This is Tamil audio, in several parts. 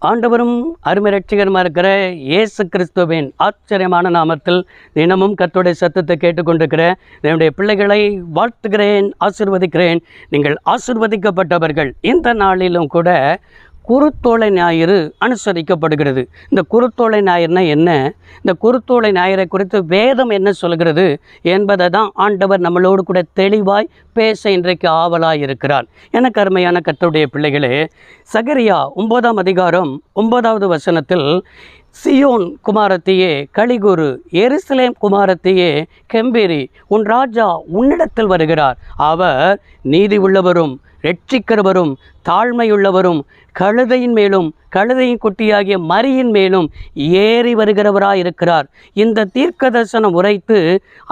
ஆண்டவரும் அருமை ரட்சிகருமாக இருக்கிற இயேசு கிறிஸ்துவின் ஆச்சரியமான நாமத்தில் தினமும் கர்த்தருடைய சத்தத்தை கேட்டுக்கொண்டிருக்கிற என்னுடைய பிள்ளைகளை வாழ்த்துகிறேன், ஆசீர்வதிக்கிறேன். நீங்கள் ஆசீர்வதிக்கப்பட்டவர்கள். இந்த நாளிலும் கூட குருத்தோலை ஞாயிறு அனுசரிக்கப்படுகிறது. இந்த குருத்தோலை ஞாயிறுனா என்ன, இந்த குருத்தோலை ஞாயிறை குறித்து வேதம் என்ன சொல்கிறது என்பதை தான் ஆண்டவர் நம்மளோடு கூட தெளிவாய் பேச இன்றைக்கு ஆவலாய் இருக்கிறார். எனக்கு அருமையான கர்த்தருடைய பிள்ளைகளே, சகரியா 9ஆம் அதிகாரம் 9வது வசனத்தில், சியோன் குமாரத்தியே களிகூறு, எருசலேம் குமாரத்தியே கெம்பீரி, உன் ராஜா உன்னிடத்தில் வருகிறார். அவர் நீதி உள்ளவரும் இரட்சிக்கிறவரும் தாழ்மையுள்ளவரும் கழுதையின் மேலும் கழுதையின் குட்டியாகிய மரியின் மேலும் ஏறி வருகிறவராயிருக்கிறார். இந்த தீர்க்க தரிசனம் உரைத்து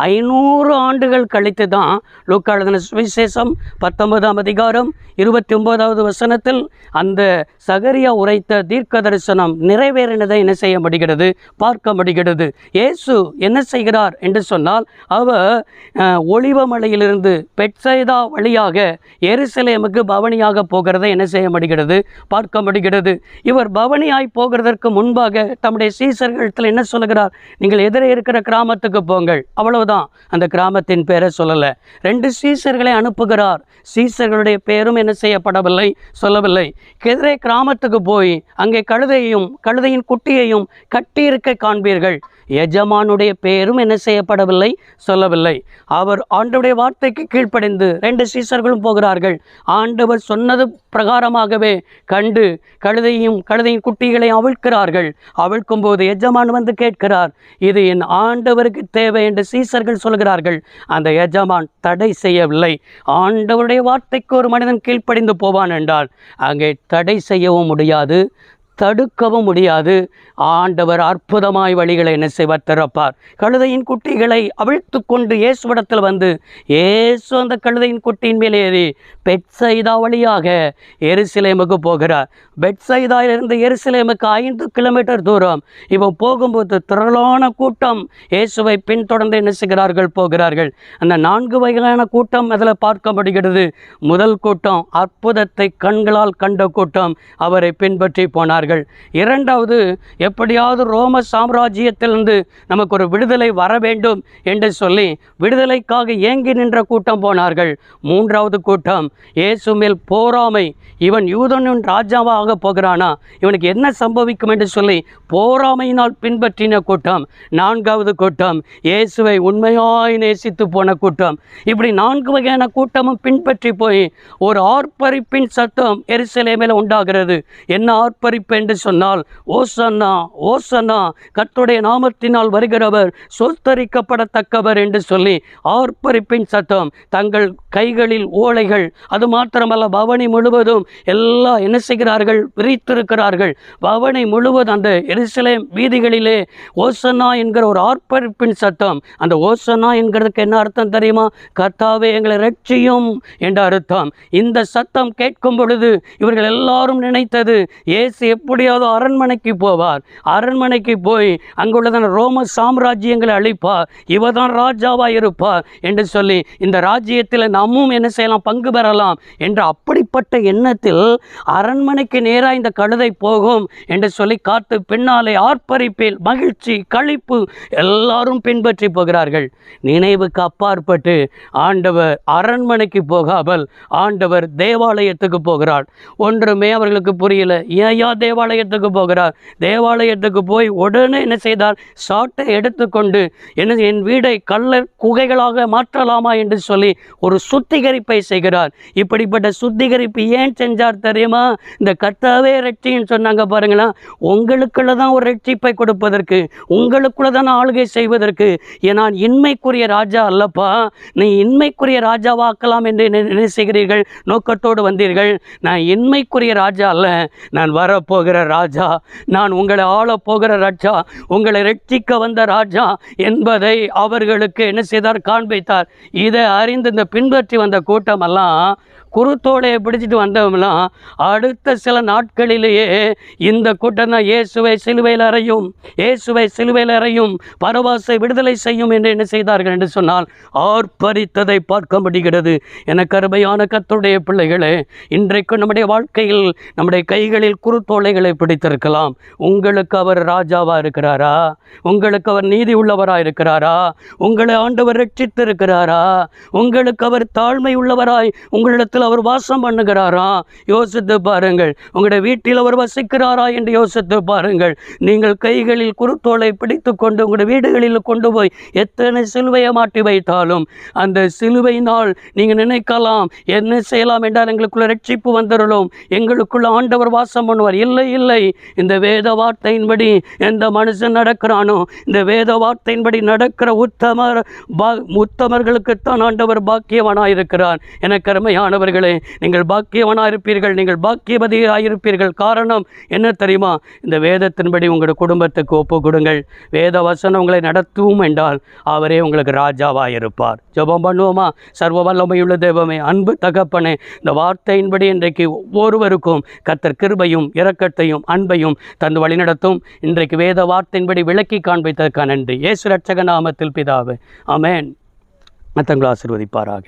500 ஆண்டுகள் கழித்து தான் லூக்கா எழுதின சுவிசேஷம் 19ஆம் அதிகாரம் 29வது வசனத்தில் அந்த சகரியா உரைத்த தீர்க்க தரிசனம் நிறைவேறினதை என்ன செய்ய முடிகிறது, பார்க்க முடிகிறது. இயேசு என்ன செய்கிறார் என்று சொன்னால், அவர் ஒலிவமலையிலிருந்து பெத்சைதா வழியாக எருசலேமுக்கு பவனியாக போகிறதை என்ன செய்ய முடிகிறது, பார்க்க முடிகிறது. இவர் பவனியாய் போகிறதற்கு முன்பாக தம்முடைய சீசர்களிடத்தில் என்ன சொல்லுகிறார், நீங்கள் எதிரே இருக்கிற கிராமத்துக்கு போங்கள். அவ்வளவுதான், அந்த கிராமத்தின் பேரை சொல்லலை. 2 சீசர்களை அனுப்புகிறார். சீசர்களுடைய பேரும் என்ன செய்யப்படவில்லை, சொல்லவில்லை. எதிரே கிராமத்துக்கு போய் அங்கே கழுதையையும் கழுதையின் குட்டியையும் கட்டியிருக்க காண்பீர்கள். எஜமானுடைய பேரும் என்ன செய்யப்படவில்லை, சொல்லவில்லை. அவர் ஆண்டவருடைய வார்த்தைக்கு கீழ்ப்படிந்து 2 சீசர்களும் போகிறார்கள். ஆண்டவர் சொன்னது பிரகாரமாகவே கண்டு கழுதையும் கழுதையின் குட்டிகளையும் அவிழ்க்கிறார்கள். அவிழ்க்கும் போது எஜமான் வந்து கேட்கிறார், இது என் ஆண்டவருக்கு தேவை என்று சீசர்கள் சொல்கிறார்கள். அந்த எஜமான் தடை செய்யவில்லை. ஆண்டவருடைய வார்த்தைக்கு ஒரு மனிதன் கீழ்ப்படிந்து போவான் என்றால் அங்கே தடை செய்யவும் முடியாது, தடுக்கவும் முடியாது. ஆண்டவர் அற்புதமாய் வழிகளை என்ன செய்வார், திறப்பார். கழுதையின் குட்டிகளை அவிழ்த்து கொண்டு இயேசுவிடத்தில் வந்து, இயேசு அந்த கழுதையின் குட்டியின் மேலே ஏறி பெத்சைதா வழியாக எருசலேமுக்கு போகிறார். பெத்சைதாயிலிருந்து எருசலேமுக்கு 5 கிலோமீட்டர் தூரம். இப்போ போகும்போது திரளான கூட்டம் இயேசுவை பின்தொடர்ந்து என்ன செய்கிறார்கள், போகிறார்கள். அந்த 4 வகையான கூட்டம் அதில் பார்க்க முடிகிறது. முதல் கூட்டம் அற்புதத்தை கண்களால் கண்ட கூட்டம், அவரை பின்பற்றி போனார்கள். 2வது, எப்படியாவது ரோம சாம்ராஜ்யத்திலிருந்து நமக்கு ஒரு விடுதலை வர வேண்டும் என்று சொல்லி விடுதலைக்காக ஏங்கி நின்ற கூட்டம் போனார்கள். 3வது கூட்டம் இயேசு மேல் போராமை, இவன் யூதனின் ராஜாவாக போகிறானா, இவனுக்கு என்ன சம்பவிக்கும் என்று சொல்லி போராமையினால் பின்பற்றின கூட்டம். 4வது கூட்டம் இயேசுவை உண்மையாய் நேசித்து போன கூட்டம். இப்படி 4 வகையான கூட்டமும் பின்பற்றி போய் ஒரு ஆர்ப்பரிப்பின் சத்தம் எருசலேமில் உண்டாகிறது. என்ன ஆர்ப்பரிப்பு என்று சொன்னால், ஓசன்னா ஓசன்னா, கர்த்தருடைய நாமத்தினால் வருகிறவர் சோஸ்தரிக்கப்படத்தக்கவர் என்று சொல்லி ஆர்ப்பரிப்பின் சத்தம். தங்கள் கைகளில் ஓலைகள், அது மாத்திரமல்ல பவனி முழுவதும் எல்லாம் என்ன செய்கிறார்கள், விரித்திருக்கிறார்கள். பவனி முழுவதும் அந்த எருசலேம் வீதிகளிலே ஓசன்னா என்கிற ஒரு ஆர்ப்பரிப்பின் சத்தம். அந்த ஓசன்னா என்கிறதுக்கு என்ன அர்த்தம் தெரியுமா, கர்த்தாவே எங்களை ரட்சியும் என்ற அர்த்தம். இந்த சத்தம் கேட்கும் பொழுது இவர்கள் எல்லாரும் நினைத்தது, இயேசு எப்படியாவது அரண்மனைக்கு போவார், அரண்மனைக்கு போய் அங்குள்ளதான ரோம சாம்ராஜ்யங்களை அழிப்பார், இவர்தான் ராஜாவாக இருப்பார் என்று சொல்லி இந்த ராஜ்யத்தில் நம்மும் என்ன செய்யலாம், பங்கு பெறலாம் என்ற அப்படிப்பட்ட எண்ணத்தில் அரண்மனைக்கு நேராக இந்த கழுதை போகும் என்று சொல்லி காத்து பின்னாலே ஆர்ப்பரிப்பில் மகிழ்ச்சி களிப்பு எல்லாரும் பின்பற்றி போகிறார்கள். நினைவுக்கு அப்பாற்பட்டு ஆண்டவர் அரண்மனைக்கு போகாமல் ஆண்டவர் தேவாலயத்துக்கு போகிறார். ஒன்றுமே அவர்களுக்கு புரியல. ஏயா தேவாலயத்துக்கு போகிறார்? தேவாலயத்துக்கு போய் உடனே என்ன செய்தார், சாட்டை எடுத்துக்கொண்டு என் வீடை கள்ளர் குகைகளாக மாற்றலாமா என்று சொல்லி ஒரு சுத்திகரிப்பை செய்கிறார். இப்படிப்பட்ட சுத்திகரிப்பு ஏன் செஞ்சார் தெரியுமா? இந்த கர்த்தாவே ரட்சின்னு சொன்னாங்க பாருங்களா, உங்களுக்குள்ள தான் ஒரு ரட்சிப்பை கொடுப்பதற்கு, உங்களுக்குள்ள தான் ஆளுகை செய்வதற்கு. நான் இன்மைக்குரிய ராஜா அல்லப்பா, நீ இன்மைக்குரிய ராஜாவாக்கலாம் என்று என்ன செய்கிறீர்கள், நோக்கத்தோடு வந்தீர்கள். நான் இன்மைக்குரிய ராஜா அல்ல, நான் வரப்போகிற ராஜா, நான் உங்களை ஆளப்போகிற ராஜா, உங்களை ரட்சிக்க வந்த ராஜா என்பதை அவர்களுக்கு என்ன செய்தார், காண்பித்தார். இதை அறிந்து இந்த பின்பற்றி வந்த கூட்டமெல்லாம் குருத்தோலையை பிடிச்சிட்டு வந்தவங்களாம் அடுத்த சில நாட்களிலேயே இந்த கூட்டம் தான் இயேசுவை சிலுவையில் அறையும், இயேசுவை சிலுவையில் அறையும், பரபாசை விடுதலை செய்யும் என்று என்ன செய்தார்கள் என்று சொன்னால் ஆர்ப்பரித்ததை பார்க்க முடிகிறது. எனக்கு அருமையான கர்த்தருடைய பிள்ளைகளே, இன்றைக்கு நம்முடைய வாழ்க்கையில் நம்முடைய கைகளில் குருத்தோலைகளை பிடித்திருக்கலாம். உங்களுக்கு அவர் ராஜாவாக இருக்கிறாரா? உங்களுக்கு அவர் நீதி உள்ளவராக இருக்கிறாரா? உங்களை ஆண்டவர் ரட்சித்து இருக்கிறாரா? உங்களுக்கு அவர் தாழ்மை உள்ளவராய் உங்களிடத்தில் அவர் வாசம் பண்ணுகிறாரா? யோசித்து பாருங்கள். உங்களுடைய வீட்டில் அவர் வசிக்கிறாரா என்று யோசித்து பாருங்கள். நீங்கள் கைகளில் குருத்தோலை பிடித்து கொண்டு உங்களுடைய வீடுகளில் கொண்டு போய் எத்தனை சிலுவையை மாட்டி வைத்தாலும் அந்த சிலுவையினால் நீங்கள் நினைக்கலாம் என்ன செய்யலாம் என்றால் எங்களுக்குள்ள ரட்சிப்பு வந்துடலும், எங்களுக்குள்ள ஆண்டவர் வாசம் பண்ணுவார். இல்லை இல்லை, இந்த வேத வார்த்தையின்படி எந்த மனுஷன் நடக்கிறானோ, இந்த வேத வார்த்தையின்படி நடக்கிற உத்தமர்களுக்குத்தான் ஆண்டவர் பாக்கியவனாயிருக்கிறார். எனக்கு அருமையானவர்களே, நீங்கள் பாக்கியவனாயிருப்பீர்கள், நீங்கள் பாக்கியவதியாயிருப்பீர்கள். காரணம் என்ன தெரியுமா? இந்த வேதத்தின்படி உங்களுடைய குடும்பத்துக்கு ஒப்பு கொடுங்கள். வேத வசனம் உங்களை நடத்தும் என்றால் அவரே உங்களுக்கு ராஜாவாயிருப்பார். ஜெபம் பண்ணுவோமா? சர்வ வல்லமையுள்ள தெய்வமே, அன்பு தகப்பனே, இந்த வார்த்தையின்படி இன்றைக்கு ஒவ்வொருவருக்கும் கர்த்தர் கிருபையும் இரக்கத்தையும் அன்பையும் தந்து வழிநடத்தும். இன்றைக்கு வேத வார்த்தையின்படி விளக்கி காண்பித்ததற்காக நன்றி. இயேசு ரட்சக நாமத்தில் பிதாவே, ஆமென். தங்களை ஆசீர்வதிப்பாராக.